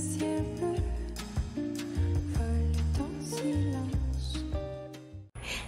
ciel bleu vole en silence.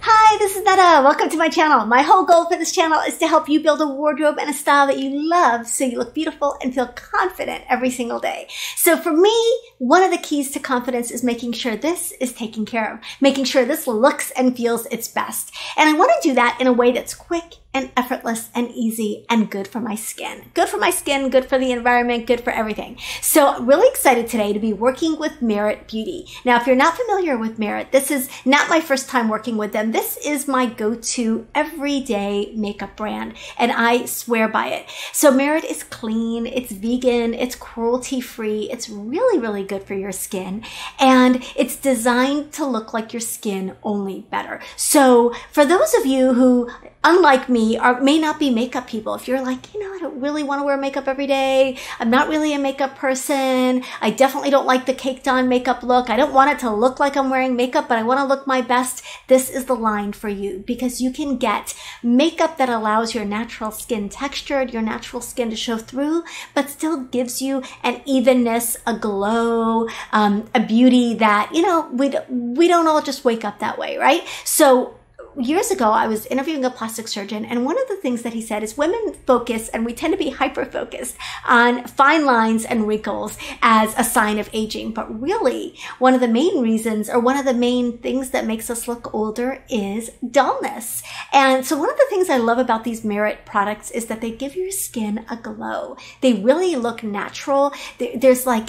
Hi, this is Netta. Welcome to my channel. My whole goal for this channel is to help you build a wardrobe and a style that you love so you look beautiful and feel confident every single day. So for me, one of the keys to confidence is making sure this is taken care of, making sure this looks and feels its best. And I want to do that in a way that's quick and effortless and easy and good for my skin. Good for my skin, good for the environment, good for everything. So really excited today to be working with Merit Beauty. Now, if you're not familiar with Merit, this is not my first time working with them. This is my go-to everyday makeup brand, and I swear by it. So Merit is clean, it's vegan, it's cruelty-free, it's really, really good for your skin, and it's designed to look like your skin, only better. So for those of you who, unlike me, may not be makeup people. If you're like, I don't really want to wear makeup every day. I'm not really a makeup person. I definitely don't like the caked on makeup look. I don't want it to look like I'm wearing makeup, but I want to look my best. This is the line for you because you can get makeup that allows your natural skin texture, your natural skin to show through, but still gives you an evenness, a glow, a beauty that, we don't all just wake up that way, right? So years ago, I was interviewing a plastic surgeon, and one of the things that he said is women focus, and we tend to be hyper-focused on fine lines and wrinkles as a sign of aging. But really, one of the main reasons, or one of the main things that makes us look older is dullness. And so one of the things I love about these Merit products is that they give your skin a glow. They really look natural. There's like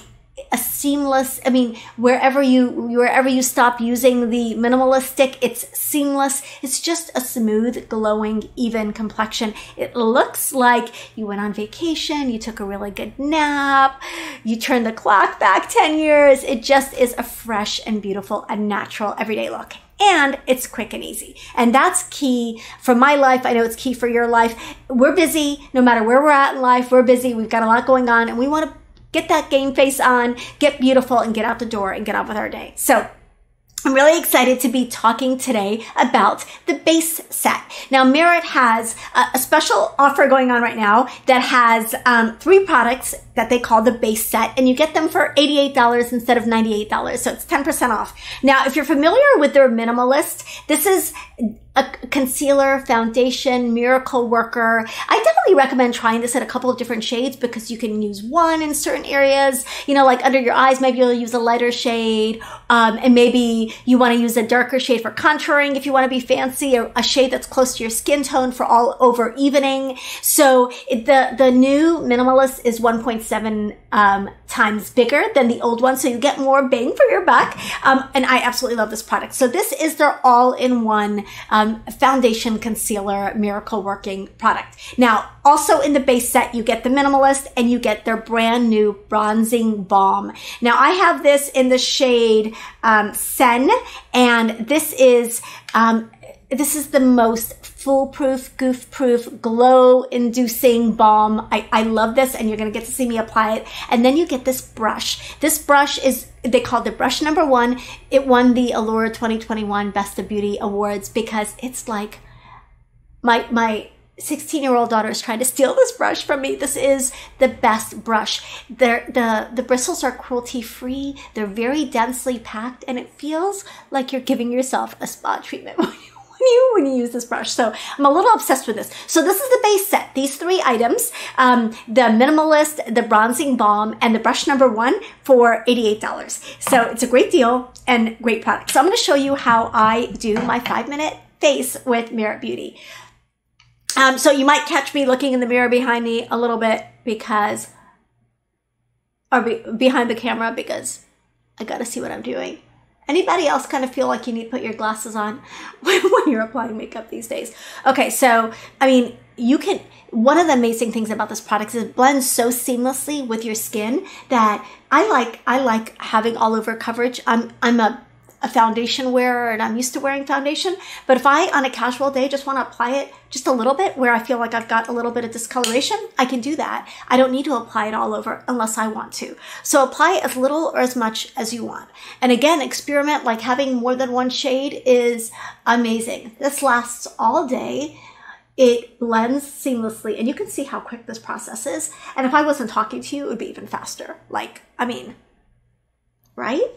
a seamless, wherever you stop using the Minimalist stick, it's seamless. It's just a smooth, glowing, even complexion. It looks like you went on vacation, you took a really good nap, you turned the clock back 10 years. It just is a fresh and beautiful and natural everyday look. And it's quick and easy. And that's key for my life. I know it's key for your life. We're busy. No matter where we're at in life, we're busy. We've got a lot going on, and we want to get that game face on, get beautiful, and get out the door and get on with our day. So I'm really excited to be talking today about the base set. Now, Merit has a special offer going on right now that has 3 products that they call the base set, and you get them for $88 instead of $98. So it's 10% off. Now, if you're familiar with their Minimalist, this is a concealer, foundation, miracle worker. I definitely recommend trying this in a couple of different shades because you can use one in certain areas, like under your eyes, maybe you'll use a lighter shade, and maybe you want to use a darker shade for contouring if you want to be fancy, or a shade that's close to your skin tone for all over evening. So the new Minimalist is 1.7 times bigger than the old one, so you get more bang for your buck, and I absolutely love this product. So this is their all-in-one foundation, concealer, miracle working product. Now, also in the base set, you get the Minimalist and you get their brand new bronzing balm. Now, I have this in the shade Seine, and this is the most foolproof, goof-proof, glow-inducing balm. I love this, and you're going to get to see me apply it. And then you get this brush. This brush they call it the brush number 1. It won the Allure 2021 Best of Beauty Awards because it's like my 16-year-old daughter is trying to steal this brush from me. This is the best brush. The bristles are cruelty-free. They're very densely packed, and it feels like you're giving yourself a spa treatment when you use this brush. So I'm a little obsessed with this. So this is the base set. These 3 items, the Minimalist, the bronzing balm, and the brush number 1 for $88. So it's a great deal and great product. So I'm going to show you how I do my 5-minute face with Merit Beauty. So you might catch me looking in the mirror behind me a little bit behind the camera because I got to see what I'm doing. Anybody else kind of feel like you need to put your glasses on when you're applying makeup these days? Okay, so, one of the amazing things about this product is it blends so seamlessly with your skin that I like having all over coverage. I'm a foundation wearer, and I'm used to wearing foundation. But if I, on a casual day, just want to apply it just a little bit where I feel like I've got a little bit of discoloration, I can do that. I don't need to apply it all over unless I want to. So apply as little or as much as you want. And again, experiment, like having more than one shade is amazing. This lasts all day. It blends seamlessly, and you can see how quick this process is. And if I wasn't talking to you, it would be even faster. right?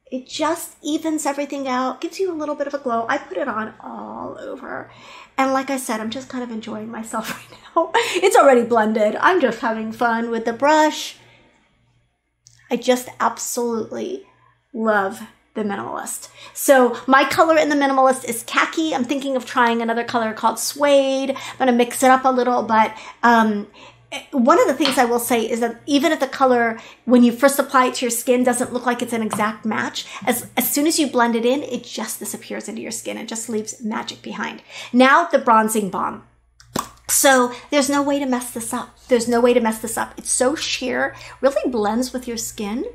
It just evens everything out, gives you a little bit of a glow. I put it on all over. And like I said, I'm just kind of enjoying myself right now. It's already blended. I'm just having fun with the brush. I just absolutely love the Minimalist. So my color in the Minimalist is Khaki. I'm thinking of trying another color called Suede. I'm going to mix it up a little, but one of the things I will say is that even if the color, when you first apply it to your skin, doesn't look like it's an exact match, as soon as you blend it in, it just disappears into your skin. It just leaves magic behind. Now the bronzing balm. So there's no way to mess this up. There's no way to mess this up. It's so sheer, really blends with your skin.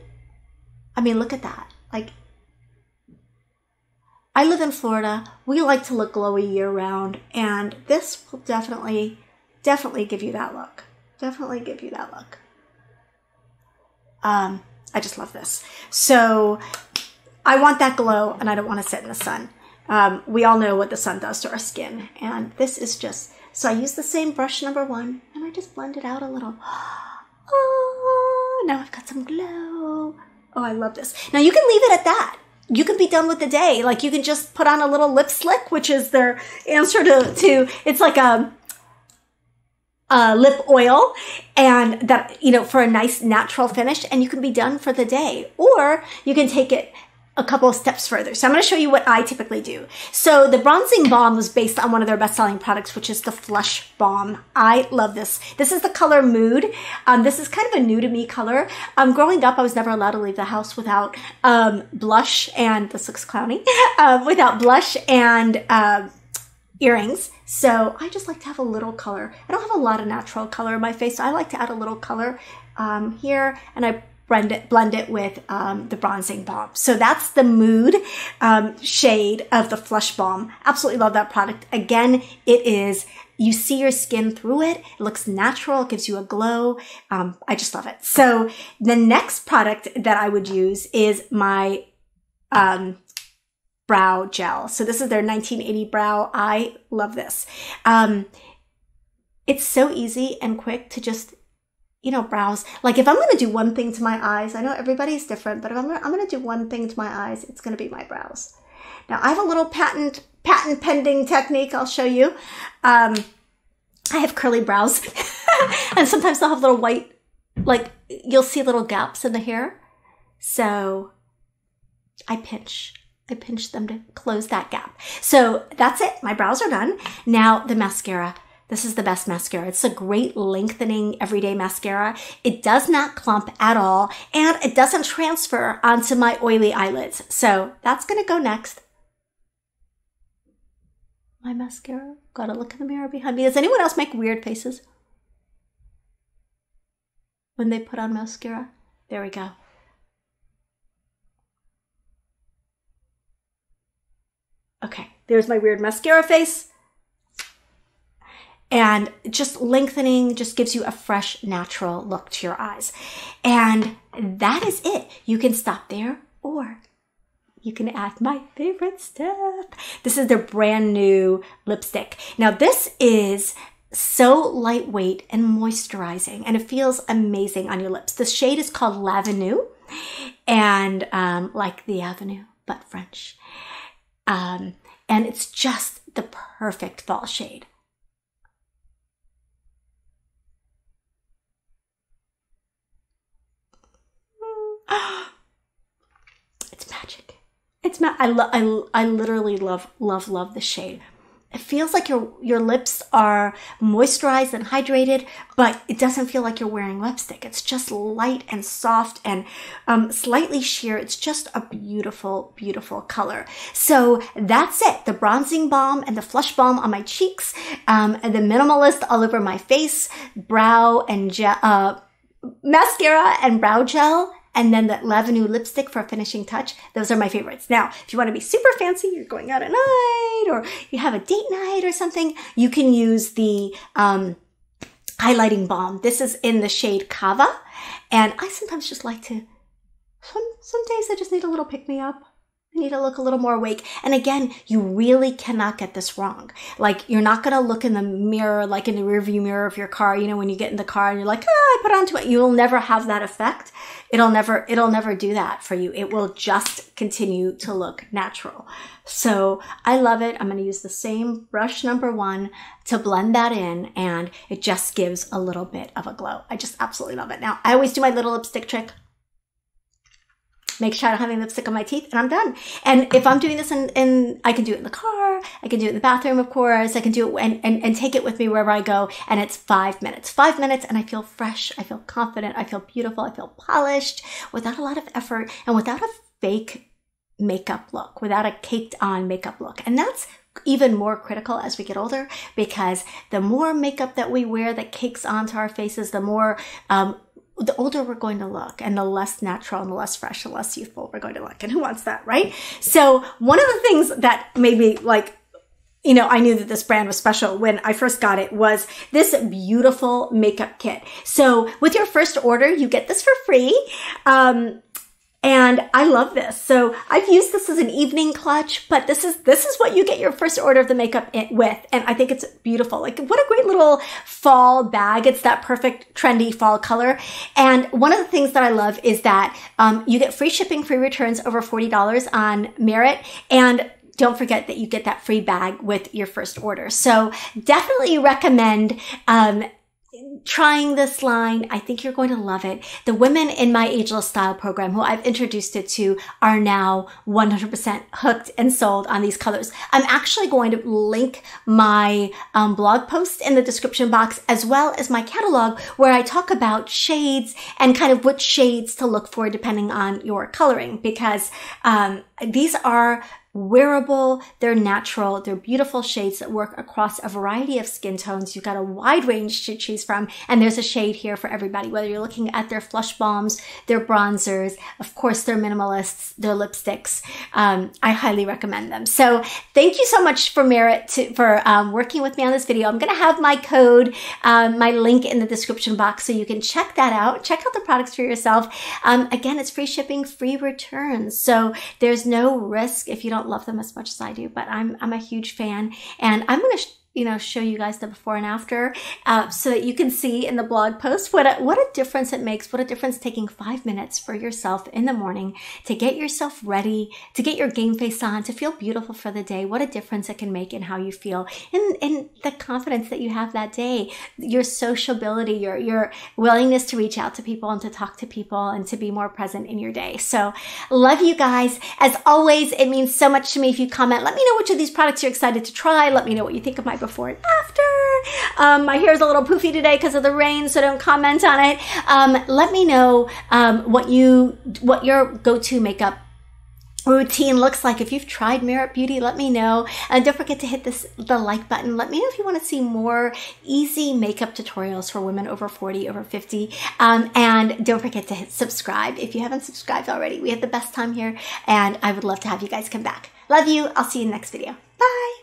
I mean, look at that. Like, I live in Florida. We like to look glowy year round, and this will definitely give you that look. Definitely give you that look. I just love this. So I want that glow, and I don't want to sit in the sun. We all know what the sun does to our skin, and this is just, so I use the same brush number 1, and I just blend it out a little. Oh, now I've got some glow. Oh, I love this. Now you can leave it at that. You can be done with the day. Like, you can just put on a little lip slick, which is their answer to it's like a lip oil, and that, you know, for a nice natural finish, and you can be done for the day. Or you can take it a couple of steps further. So I'm going to show you what I typically do. So the bronzing balm was based on one of their best-selling products, which is the Flush Balm. I love this. This is the color Mood. This is kind of a new to me color. Growing up, I was never allowed to leave the house without blush, and this looks clowny, without blush and earrings. So I just like to have a little color. I don't have a lot of natural color in my face, so I like to add a little color here, and I blend it with the bronzing balm. So that's the Mood shade of the Flush Balm. Absolutely love that product. Again, it is, you see your skin through it. It looks natural. It gives you a glow. I just love it. So the next product that I would use is my brow gel. So this is their 1980 brow. I love this. It's so easy and quick to just, you know, brows. Like, if I'm going to do one thing to my eyes, I know everybody's different, but if I'm going to do one thing to my eyes, it's going to be my brows. Now, I have a little patent pending technique I'll show you. I have curly brows, and sometimes they'll have little white, like, you'll see little gaps in the hair. So I pinch them to close that gap. So that's it. My brows are done. Now the mascara. This is the best mascara. It's a great lengthening everyday mascara. It does not clump at all, and it doesn't transfer onto my oily eyelids. So that's going to go next. My mascara. Gotta look in the mirror behind me. Does anyone else make weird faces when they put on mascara? There we go. Okay, there's my weird mascara face. And just lengthening just gives you a fresh, natural look to your eyes. And that is it. You can stop there, or you can add my favorite step. This is their brand new lipstick. Now, this is so lightweight and moisturizing, and it feels amazing on your lips. The shade is called L'Avenue, and like the Avenue, but French. And it's just the perfect fall shade. It's magic. It's I literally love the shade. It feels like your lips are moisturized and hydrated, but it doesn't feel like you're wearing lipstick. It's just light and soft and slightly sheer. It's just a beautiful, beautiful color. So that's it. The bronzing balm and the Flush Balm on my cheeks, and the Minimalist all over my face, brow and mascara and brow gel, and then the L'Avenue lipstick for a finishing touch. Those are my favorites. Now, if you want to be super fancy, you're going out at night, or you have a date night or something, you can use the highlighting balm. This is in the shade Cava. And I sometimes just like to, some days I just need a little pick-me-up. I need to look a little more awake. And again, you really cannot get this wrong. Like, you're not going to look in the mirror, like in the rearview mirror of your car, you know, when you get in the car and you're like, I put on too much. You'll never have that effect. It'll never do that for you. It will just continue to look natural. So I love it. I'm going to use the same brush number 1 to blend that in, and it just gives a little bit of a glow. I just absolutely love it. Now, I always do my little lipstick trick. Make sure I don't have any lipstick on my teeth, and I'm done. And if I'm doing this in I can do it in the car, I can do it in the bathroom, of course, I can do it and take it with me wherever I go, and it's 5 minutes. 5 minutes, and I feel fresh, I feel confident, I feel beautiful, I feel polished, without a lot of effort, and without a fake makeup look, without a caked on makeup look. And that's even more critical as we get older, because the more makeup that we wear that cakes onto our faces, the more the older we're going to look, and the less natural and the less fresh and less youthful we're going to look. And who wants that, right? So one of the things that made me like, you know, I knew that this brand was special when I first got it was this beautiful makeup kit. So with your first order, you get this for free. And I love this. So I've used this as an evening clutch, but this is what you get your first order of the makeup with. And I think it's beautiful. Like, what a great little fall bag. It's that perfect trendy fall color. And one of the things that I love is that you get free shipping, free returns over $40 on Merit. And don't forget that you get that free bag with your first order. So definitely recommend trying this line. I think you're going to love it. The women in my Ageless Style program, who I've introduced it to, are now 100% hooked and sold on these colors. I'm actually going to link my blog post in the description box, as well as my catalog, where I talk about shades and kind of which shades to look for depending on your coloring, because these are wearable, they're natural, they're beautiful shades that work across a variety of skin tones. You've got a wide range to choose from, and there's a shade here for everybody, whether you're looking at their flush balms, their bronzers, of course, their minimalists, their lipsticks. I highly recommend them. So thank you so much for Merit for working with me on this video. I'm going to have my code, my link in the description box, so you can check that out. Check out the products for yourself. Again, it's free shipping, free returns. So there's no risk if you don't love them as much as I do, but I'm a huge fan, and I'm going to show you guys the before and after, so that you can see in the blog post what a difference it makes, what a difference taking 5 minutes for yourself in the morning to get yourself ready, to get your game face on, to feel beautiful for the day. What a difference it can make in how you feel, in the confidence that you have that day, your sociability, your willingness to reach out to people and to talk to people and to be more present in your day. So love you guys. As always, it means so much to me if you comment. Let me know which of these products you're excited to try. Let me know what you think of my before and after. My hair is a little poofy today because of the rain, so don't comment on it. Let me know what your go-to makeup routine looks like. If you've tried Merit Beauty, let me know. And don't forget to hit the like button. Let me know if you want to see more easy makeup tutorials for women over 40, over 50. And don't forget to hit subscribe if you haven't subscribed already. We have the best time here, and I would love to have you guys come back. Love you. I'll see you in the next video. Bye.